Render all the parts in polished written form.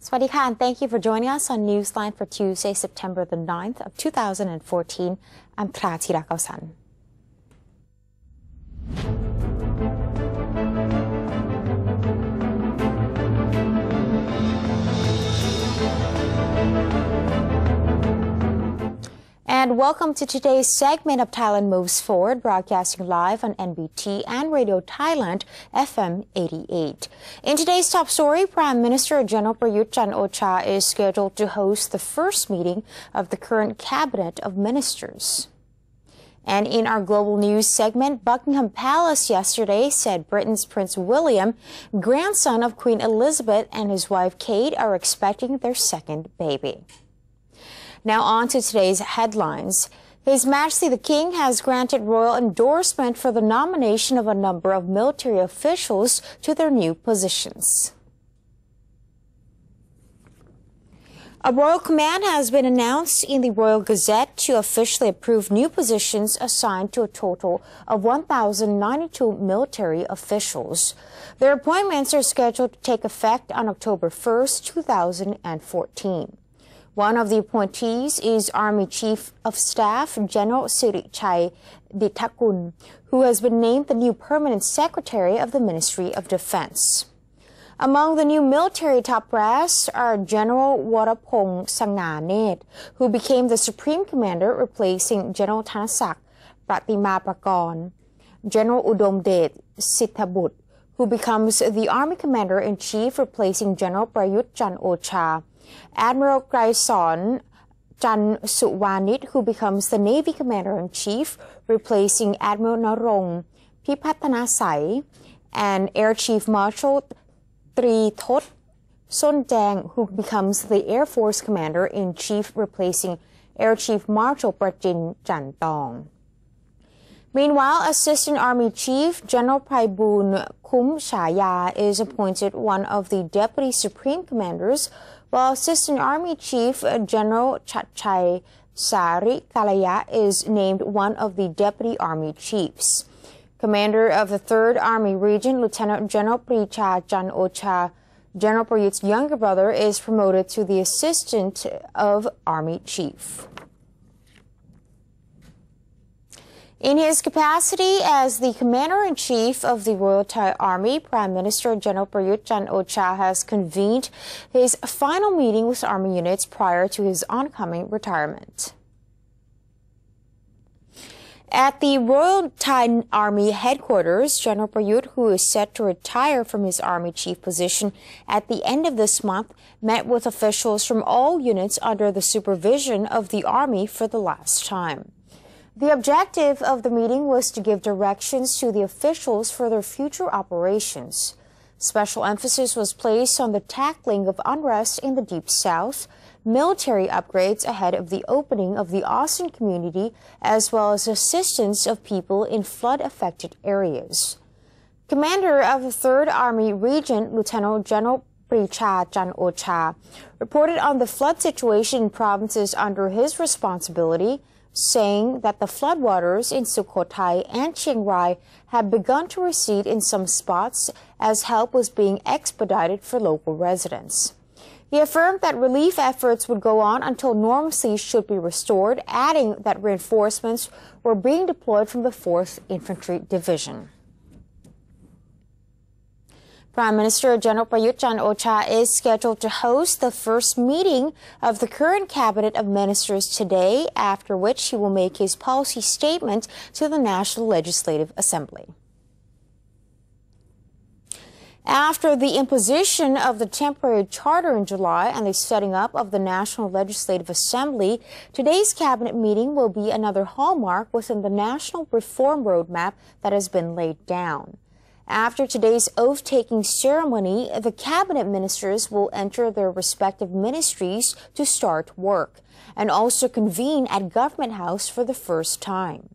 Swadika, and thank you for joining us on Newsline for Tuesday, September the 9th of 2014. I'm Kratira Kausan. And welcome to today's segment of Thailand Moves Forward, broadcasting live on NBT and Radio Thailand, FM 88. In today's top story, Prime Minister General Prayut Chan-o-cha is scheduled to host the first meeting of the current cabinet of ministers. And in our global news segment, Buckingham Palace yesterday said Britain's Prince William, grandson of Queen Elizabeth, and his wife Kate are expecting their second baby. Now on to today's headlines. His Majesty the King has granted royal endorsement for the nomination of a number of military officials to their new positions. A royal command has been announced in the Royal Gazette to officially approve new positions assigned to a total of 1,092 military officials. Their appointments are scheduled to take effect on October 1st, 2014. One of the appointees is Army Chief of Staff General Sirichai Dittakul, who has been named the new permanent secretary of the Ministry of Defense. Among the new military top brass are General Warapong Sanganet, who became the Supreme Commander, replacing General Thanasak Pratimapakon, General Udomdet Sithabut, who becomes the Army Commander-in-Chief, replacing General Prayut Chan-o-cha, Admiral Kraisorn Chan Suwanit, who becomes the Navy Commander-in-Chief, replacing Admiral Narong Pipattanasai, and Air Chief Marshal Trithot Sonjang, who becomes the Air Force Commander-in-Chief, replacing Air Chief Marshal Prajin Chantong. Meanwhile, Assistant Army Chief General Praibun Kum Chaya is appointed one of the Deputy Supreme Commanders, while Assistant Army Chief General Chatchai Sari Kalaya is named one of the Deputy Army Chiefs. Commander of the 3rd Army Region, Lieutenant General Pricha Chan-o-cha, General Prayut's younger brother, is promoted to the Assistant of Army Chief. In his capacity as the Commander-in-Chief of the Royal Thai Army, Prime Minister General Prayut Chan-o-cha has convened his final meeting with Army units prior to his oncoming retirement. At the Royal Thai Army headquarters, General Prayut, who is set to retire from his Army Chief position at the end of this month, met with officials from all units under the supervision of the Army for the last time. The objective of the meeting was to give directions to the officials for their future operations. Special emphasis was placed on the tackling of unrest in the Deep South, military upgrades ahead of the opening of the Austin community, as well as assistance of people in flood-affected areas. Commander of the 3rd Army Region, Lieutenant General Pricha Chan-o-cha, reported on the flood situation in provinces under his responsibility, saying that the floodwaters in Sukhothai and Chiang Rai had begun to recede in some spots as help was being expedited for local residents. He affirmed that relief efforts would go on until normalcy should be restored, adding that reinforcements were being deployed from the 4th Infantry Division. Prime Minister General Prayut Chan-o-cha is scheduled to host the first meeting of the current cabinet of ministers today, after which he will make his policy statement to the National Legislative Assembly. After the imposition of the temporary charter in July and the setting up of the National Legislative Assembly, today's cabinet meeting will be another hallmark within the national reform roadmap that has been laid down. After today's oath-taking ceremony, the cabinet ministers will enter their respective ministries to start work and also convene at Government House for the first time.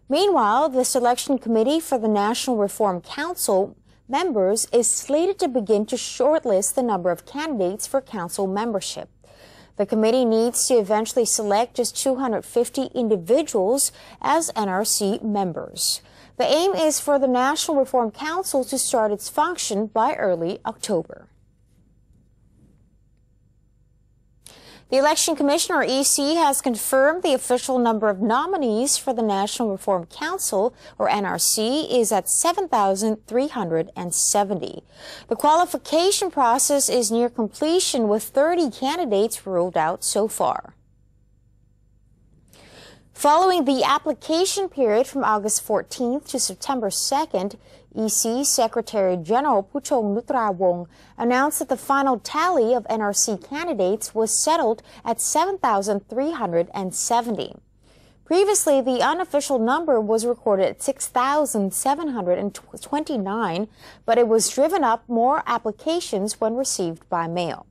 Meanwhile, the selection committee for the National Reform Council members is slated to begin to shortlist the number of candidates for council membership. The committee needs to eventually select just 250 individuals as NRC members. The aim is for the National Reform Council to start its function by early October. The Election Commission, or EC, has confirmed the official number of nominees for the National Reform Council, or NRC, is at 7,370. The qualification process is near completion, with 30 candidates ruled out so far. Following the application period from August 14th to September 2nd, EC Secretary General Puchong Nutrawong announced that the final tally of NRC candidates was settled at 7,370. Previously, the unofficial number was recorded at 6,729, but it was driven up more applications when received by mail.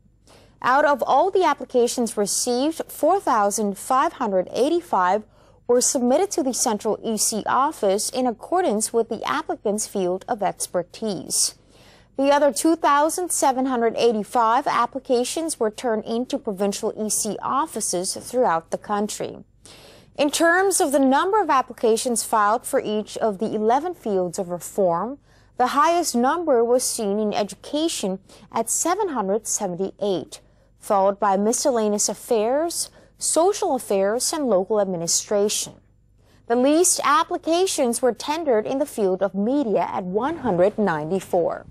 Out of all the applications received, 4,585 were submitted to the Central EC office in accordance with the applicant's field of expertise. The other 2,785 applications were turned into provincial EC offices throughout the country. In terms of the number of applications filed for each of the 11 fields of reform, the highest number was seen in education at 778, followed by miscellaneous affairs, social affairs, and local administration. The least applications were tendered in the field of media at 194.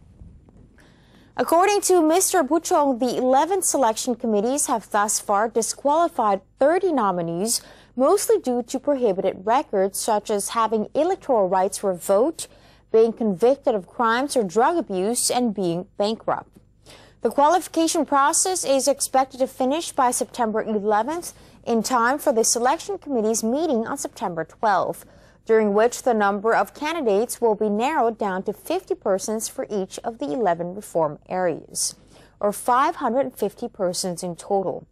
According to Mr. Puchong, the 11 selection committees have thus far disqualified 30 nominees, mostly due to prohibited records such as having electoral rights revoked, being convicted of crimes or drug abuse, and being bankrupt. The qualification process is expected to finish by September 11th, in time for the selection committee's meeting on September 12th, during which the number of candidates will be narrowed down to 50 persons for each of the 11 reform areas, or 550 persons in total.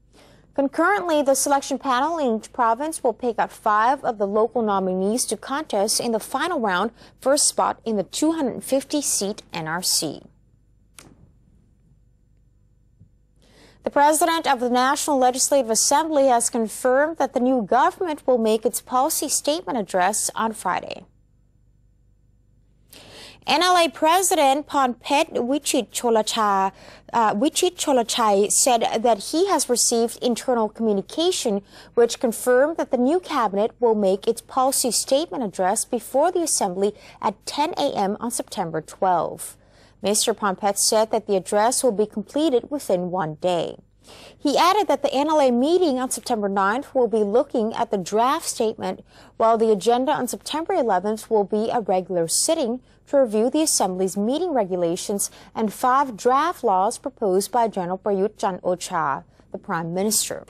Concurrently, the selection panel in each province will pick out 5 of the local nominees to contest in the final round for a spot in the 250-seat NRC. The President of the National Legislative Assembly has confirmed that the new government will make its policy statement address on Friday. NLA President Ponpet Wichit-Cholachai said that he has received internal communication which confirmed that the new cabinet will make its policy statement address before the Assembly at 10 a.m. on September 12. Mr. Ponpet said that the address will be completed within 1 day. He added that the NLA meeting on September 9th will be looking at the draft statement, while the agenda on September 11th will be a regular sitting to review the Assembly's meeting regulations and 5 draft laws proposed by General Prayut Chan-o-cha, the Prime Minister.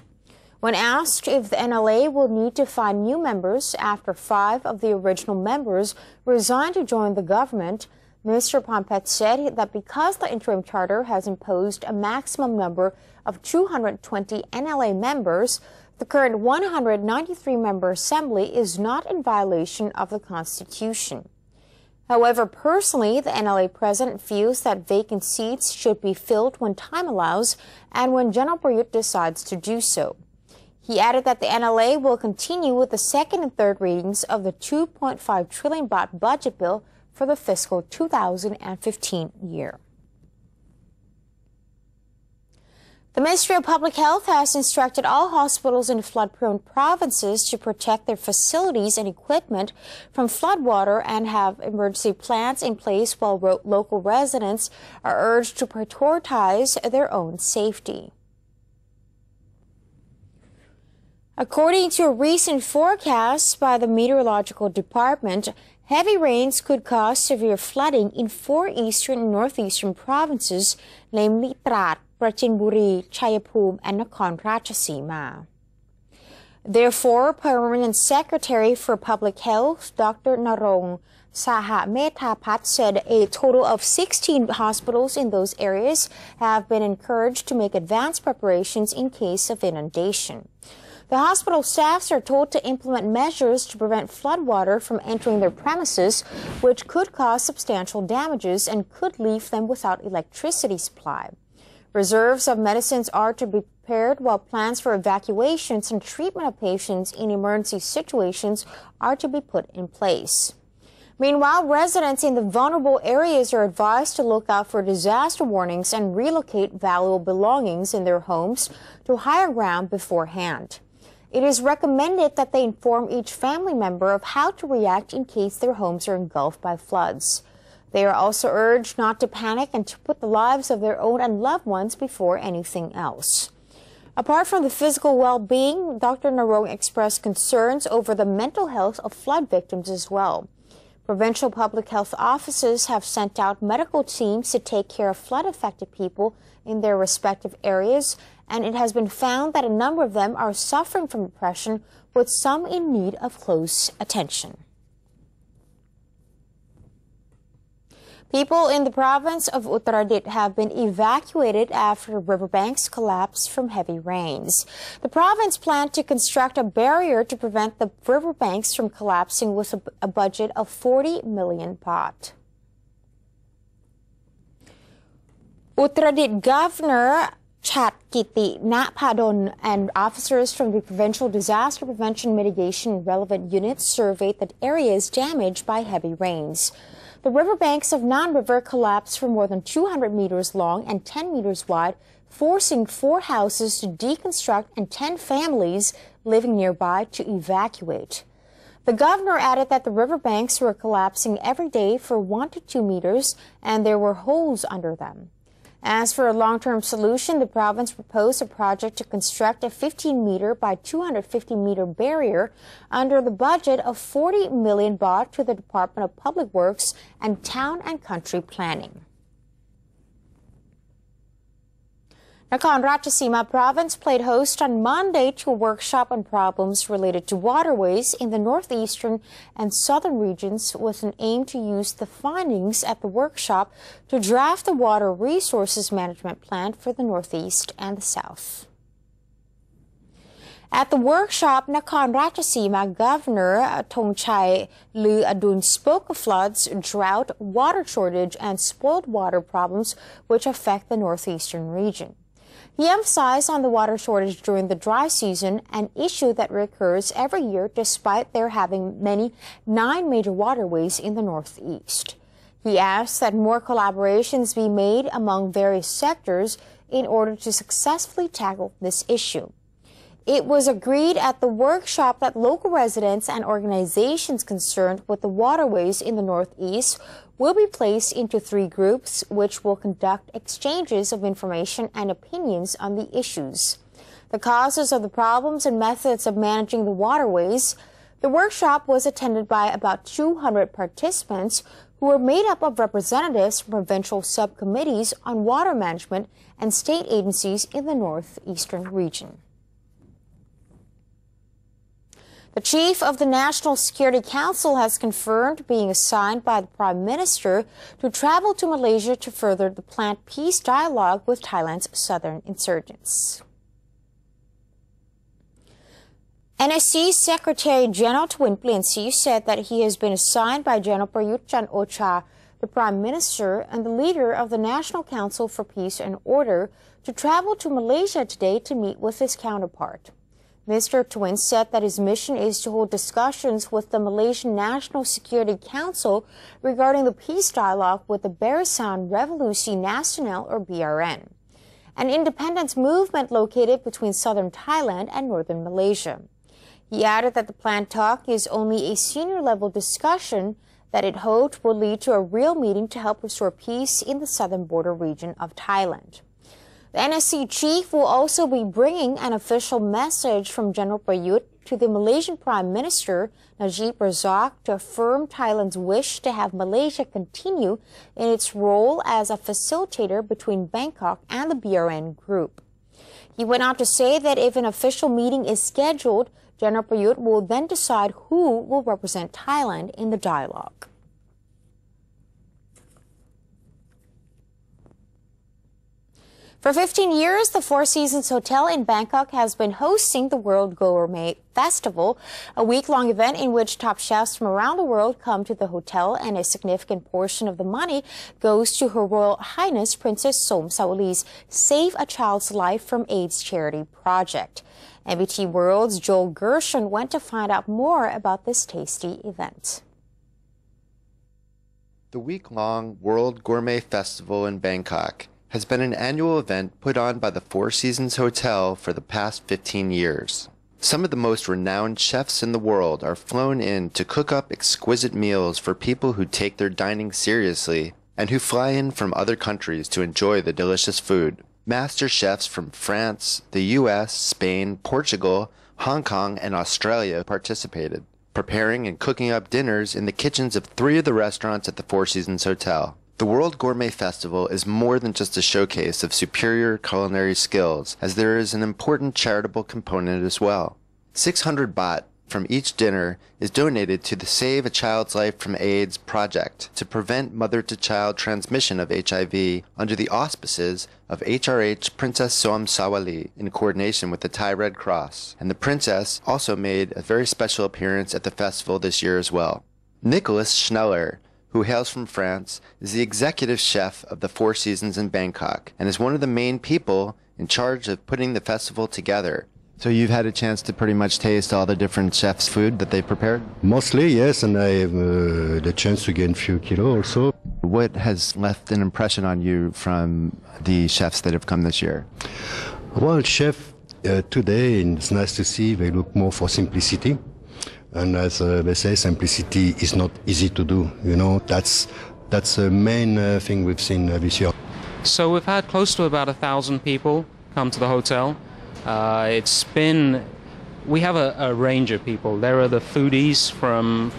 When asked if the NLA will need to find new members after 5 of the original members resigned to join the government, Mr. Ponpet said that because the interim charter has imposed a maximum number of 220 NLA members, the current 193-member Assembly is not in violation of the Constitution. However, personally, the NLA President feels that vacant seats should be filled when time allows and when General Prayut decides to do so. He added that the NLA will continue with the second and third readings of the 2.5 trillion baht budget bill for the fiscal 2015 year. The Ministry of Public Health has instructed all hospitals in flood-prone provinces to protect their facilities and equipment from floodwater and have emergency plans in place, while local residents are urged to prioritize their own safety. According to a recent forecast by the Meteorological Department, heavy rains could cause severe flooding in 4 eastern and northeastern provinces, namely Trat, Prachinburi, Chayapum, and Nakhon Ratchasima. Therefore, Permanent Secretary for Public Health, Dr. Narong Sahamethapat, said a total of 16 hospitals in those areas have been encouraged to make advanced preparations in case of inundation. The hospital staffs are told to implement measures to prevent floodwater from entering their premises, which could cause substantial damages and could leave them without electricity supply. Reserves of medicines are to be prepared, while plans for evacuations and treatment of patients in emergency situations are to be put in place. Meanwhile, residents in the vulnerable areas are advised to look out for disaster warnings and relocate valuable belongings in their homes to higher ground beforehand. It is recommended that they inform each family member of how to react in case their homes are engulfed by floods. They are also urged not to panic and to put the lives of their own and loved ones before anything else. Apart from the physical well-being, Dr. Narong expressed concerns over the mental health of flood victims as well. Provincial public health offices have sent out medical teams to take care of flood-affected people in their respective areas, and it has been found that a number of them are suffering from depression, with some in need of close attention. People in the province of Uttaradit have been evacuated after riverbanks collapsed from heavy rains. The province planned to construct a barrier to prevent the riverbanks from collapsing with a budget of 40 million baht. Uttaradit Governor Chat Kiti Napadon and officers from the Provincial Disaster Prevention Mitigation and relevant units surveyed the areas damaged by heavy rains. The riverbanks of Nan River collapsed for more than 200 meters long and 10 meters wide, forcing 4 houses to deconstruct and 10 families living nearby to evacuate. The governor added that the riverbanks were collapsing every day for 1 to 2 meters and there were holes under them. As for a long-term solution, the province proposed a project to construct a 15-meter by 250-meter barrier under the budget of 40 million baht to the Department of Public Works and Town and Country Planning. Nakhon Ratchasima Province played host on Monday to a workshop on problems related to waterways in the northeastern and southern regions with an aim to use the findings at the workshop to draft the water resources management plan for the northeast and the south. At the workshop, Nakhon Ratchasima Governor Thongchai Lu Adun spoke of floods, drought, water shortage, and spoiled water problems which affect the northeastern region. He emphasized on the water shortage during the dry season, an issue that recurs every year despite there having 9 major waterways in the northeast. He asked that more collaborations be made among various sectors in order to successfully tackle this issue. It was agreed at the workshop that local residents and organizations concerned with the waterways in the northeast will be placed into 3 groups, which will conduct exchanges of information and opinions on the issues. The causes of the problems and methods of managing the waterways. The workshop was attended by about 200 participants who were made up of representatives from provincial subcommittees on water management and state agencies in the northeastern region. The chief of the National Security Council has confirmed being assigned by the Prime Minister to travel to Malaysia to further the planned peace dialogue with Thailand's southern insurgents. NSC Secretary General Twin Pliancy said that he has been assigned by General Prayut Chan-o-cha, the Prime Minister and the leader of the National Council for Peace and Order, to travel to Malaysia today to meet with his counterpart. Mr. Twin said that his mission is to hold discussions with the Malaysian National Security Council regarding the peace dialogue with the Barisan Revolusi Nasional, or BRN, an independence movement located between southern Thailand and northern Malaysia. He added that the planned talk is only a senior-level discussion that it hoped will lead to a real meeting to help restore peace in the southern border region of Thailand. The NSC chief will also be bringing an official message from General Prayut to the Malaysian Prime Minister Najib Razak to affirm Thailand's wish to have Malaysia continue in its role as a facilitator between Bangkok and the BRN group. He went on to say that if an official meeting is scheduled, General Prayut will then decide who will represent Thailand in the dialogue. For 15 years, the Four Seasons Hotel in Bangkok has been hosting the World Gourmet Festival, a week-long event in which top chefs from around the world come to the hotel, and a significant portion of the money goes to Her Royal Highness Princess Somsaoli's Save a Child's Life from AIDS charity project. MBT World's Joel Gershon went to find out more about this tasty event. The week-long World Gourmet Festival in Bangkok has been an annual event put on by the Four Seasons Hotel for the past 15 years. Some of the most renowned chefs in the world are flown in to cook up exquisite meals for people who take their dining seriously and who fly in from other countries to enjoy the delicious food. Master chefs from France, the US, Spain, Portugal, Hong Kong, and Australia participated, preparing and cooking up dinners in the kitchens of 3 of the restaurants at the Four Seasons Hotel. The World Gourmet Festival is more than just a showcase of superior culinary skills, as there is an important charitable component as well. 600 baht from each dinner is donated to the Save a Child's Life from AIDS project to prevent mother-to-child transmission of HIV under the auspices of HRH Princess Soam Sawali in coordination with the Thai Red Cross, and the princess also made a very special appearance at the festival this year as well. Nicholas Schneller, who hails from France, is the executive chef of the Four Seasons in Bangkok and is one of the main people in charge of putting the festival together. So you've had a chance to pretty much taste all the different chefs' food that they prepared? Mostly, yes, and I have the chance to gain a few kilos also. What has left an impression on you from the chefs that have come this year? Well, chef, today it's nice to see they look more for simplicity. And as they say, simplicity is not easy to do. You know, that's the main thing we've seen this year. So we've had close to about 1,000 people come to the hotel. We have a range of people. There are the foodies from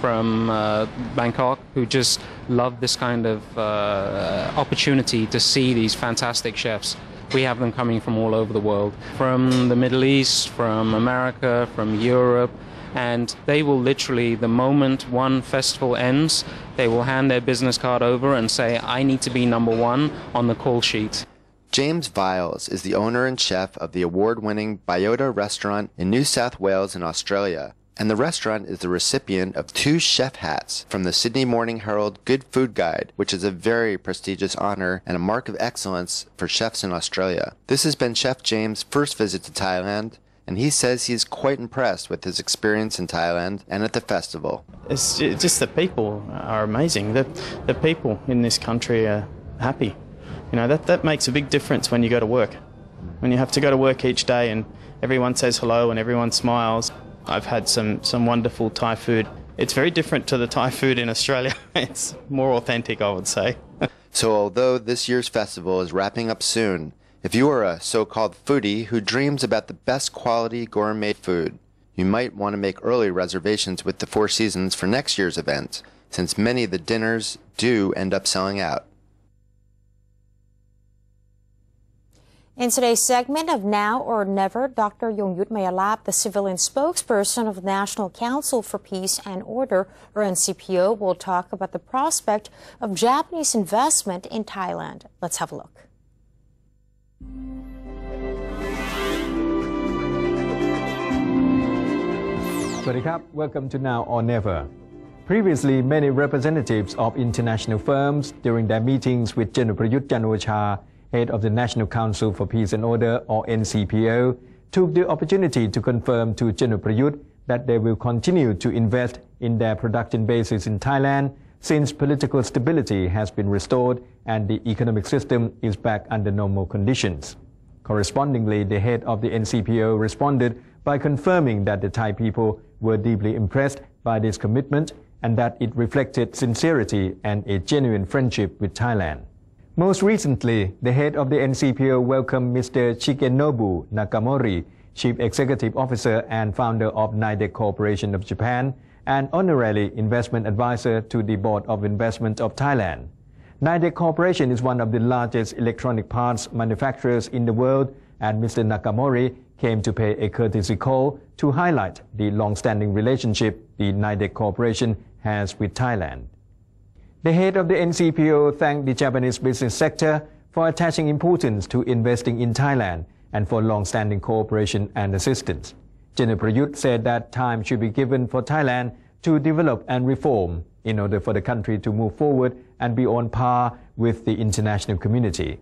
Bangkok who just love this kind of opportunity to see these fantastic chefs. We have them coming from all over the world, from the Middle East, from America, from Europe, and they will literally, the moment one festival ends, they will hand their business card over and say, I need to be #1 on the call sheet. James Viles is the owner and chef of the award-winning Biota restaurant in New South Wales in Australia, and the restaurant is the recipient of 2 chef hats from the Sydney Morning Herald Good Food Guide, which is a very prestigious honor and a mark of excellence for chefs in Australia. This has been Chef James' first visit to Thailand, and he says he is quite impressed with his experience in Thailand and at the festival. It's just the people are amazing. The people in this country are happy. You know, that makes a big difference when you go to work. When you have to go to work each day and everyone says hello and everyone smiles. I've had some wonderful Thai food. It's very different to the Thai food in Australia. It's more authentic, I would say. So although this year's festival is wrapping up soon, if you are a so-called foodie who dreams about the best quality gourmet food, you might want to make early reservations with the Four Seasons for next year's event, since many of the dinners do end up selling out. In today's segment of Now or Never, Dr. Yongyut Mayalap, the civilian spokesperson of the National Council for Peace and Order, or NCPO, will talk about the prospect of Japanese investment in Thailand. Let's have a look. Welcome to Now or Never. Previously, many representatives of international firms, during their meetings with General Prayut Chan-o-cha, head of the National Council for Peace and Order, or NCPO, took the opportunity to confirm to General Prayut that they will continue to invest in their production bases in Thailand since political stability has been restored and the economic system is back under normal conditions. Correspondingly, the head of the NCPO responded by confirming that the Thai people were deeply impressed by this commitment and that it reflected sincerity and a genuine friendship with Thailand. Most recently, the head of the NCPO welcomed Mr. Shigenobu Nakamori, Chief Executive Officer and founder of Nidec Corporation of Japan, and honorary investment advisor to the Board of Investment of Thailand. Nidec Corporation is one of the largest electronic parts manufacturers in the world, and Mr. Nakamori came to pay a courtesy call to highlight the long-standing relationship the Nidec Corporation has with Thailand. The head of the NCPO thanked the Japanese business sector for attaching importance to investing in Thailand and for long-standing cooperation and assistance. General Prayut said that time should be given for Thailand to develop and reform in order for the country to move forward and be on par with the international community.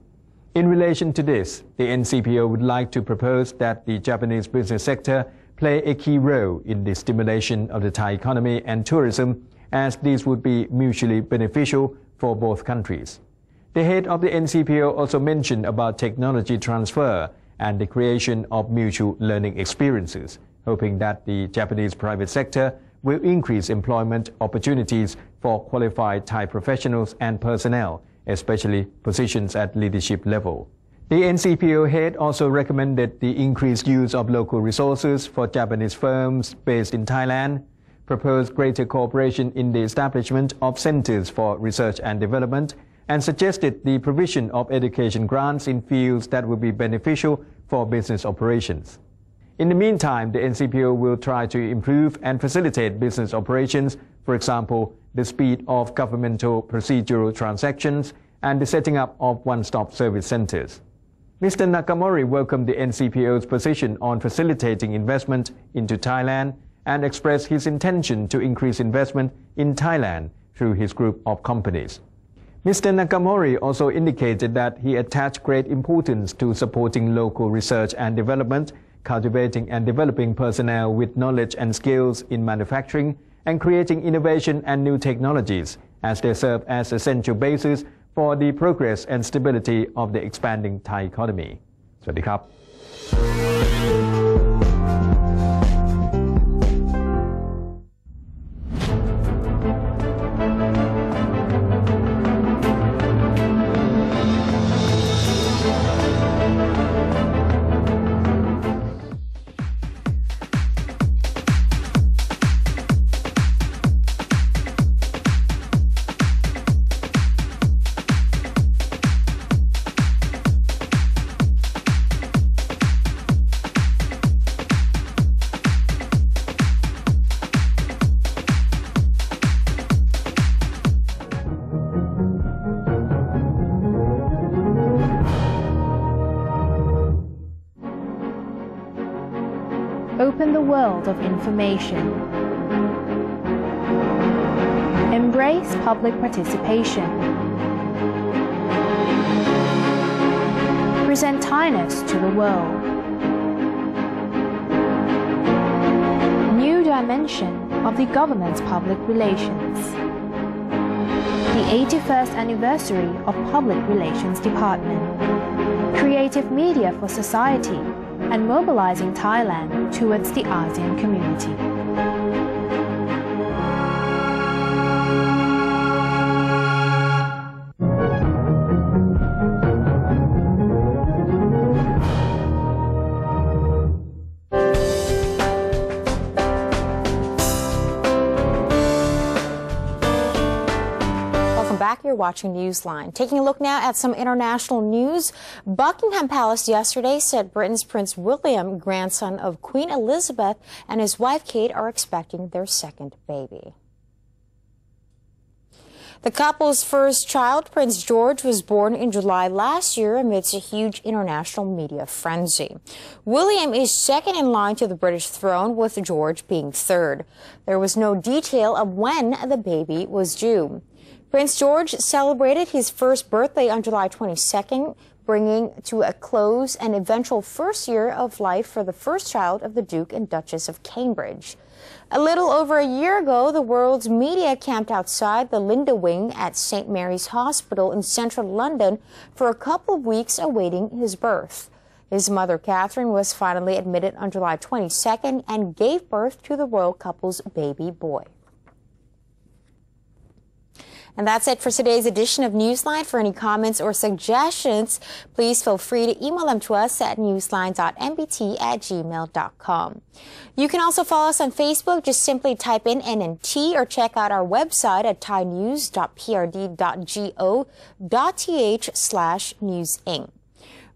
In relation to this, the NCPO would like to propose that the Japanese business sector play a key role in the stimulation of the Thai economy and tourism, as these would be mutually beneficial for both countries. The head of the NCPO also mentioned about technology transfer and the creation of mutual learning experiences, hoping that the Japanese private sector will increase employment opportunities for qualified Thai professionals and personnel, especially positions at leadership level. The NCPO head also recommended the increased use of local resources for Japanese firms based in Thailand, proposed greater cooperation in the establishment of centers for research and development, and suggested the provision of education grants in fields that will be beneficial for business operations. In the meantime, the NCPO will try to improve and facilitate business operations, for example, the speed of governmental procedural transactions and the setting up of one-stop service centers. Mr. Nakamori welcomed the NCPO's position on facilitating investment into Thailand and expressed his intention to increase investment in Thailand through his group of companies. Mr. Nakamori also indicated that he attached great importance to supporting local research and development, cultivating and developing personnel with knowledge and skills in manufacturing, and creating innovation and new technologies, as they serve as essential basis for the progress and stability of the expanding Thai economy. สวัสดีครับ Open the world of information. Embrace public participation. Present Thainess to the world. New dimension of the government's public relations. The 81st anniversary of Public Relations Department. Creative media for society and mobilizing Thailand towards the ASEAN community. Back, you're watching Newsline. Taking a look now at some international news. Buckingham Palace yesterday said Britain's Prince William, grandson of Queen Elizabeth, and his wife Kate are expecting their second baby. The couple's first child, Prince George, was born in July last year amidst a huge international media frenzy. William is second in line to the British throne, with George being third. There was no detail of when the baby was due. Prince George celebrated his first birthday on July 22nd, bringing to a close an eventual first year of life for the first child of the Duke and Duchess of Cambridge. A little over a year ago, the world's media camped outside the Linda Wing at St. Mary's Hospital in central London for a couple of weeks awaiting his birth. His mother, Catherine, was finally admitted on July 22nd and gave birth to the royal couple's baby boy. And that's it for today's edition of Newsline. For any comments or suggestions, please feel free to email them to us at newsline.mbt@gmail.com. You can also follow us on Facebook. Just simply type in NNT or check out our website at thainews.prd.go.th/newsinc.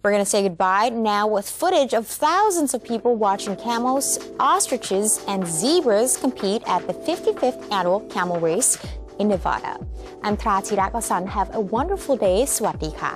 We're going to say goodbye now with footage of thousands of people watching camels, ostriches, and zebras compete at the 55th annual camel race in Nevada. I'm Thra Chirakosan. Have a wonderful day. สวัสดีค่ะ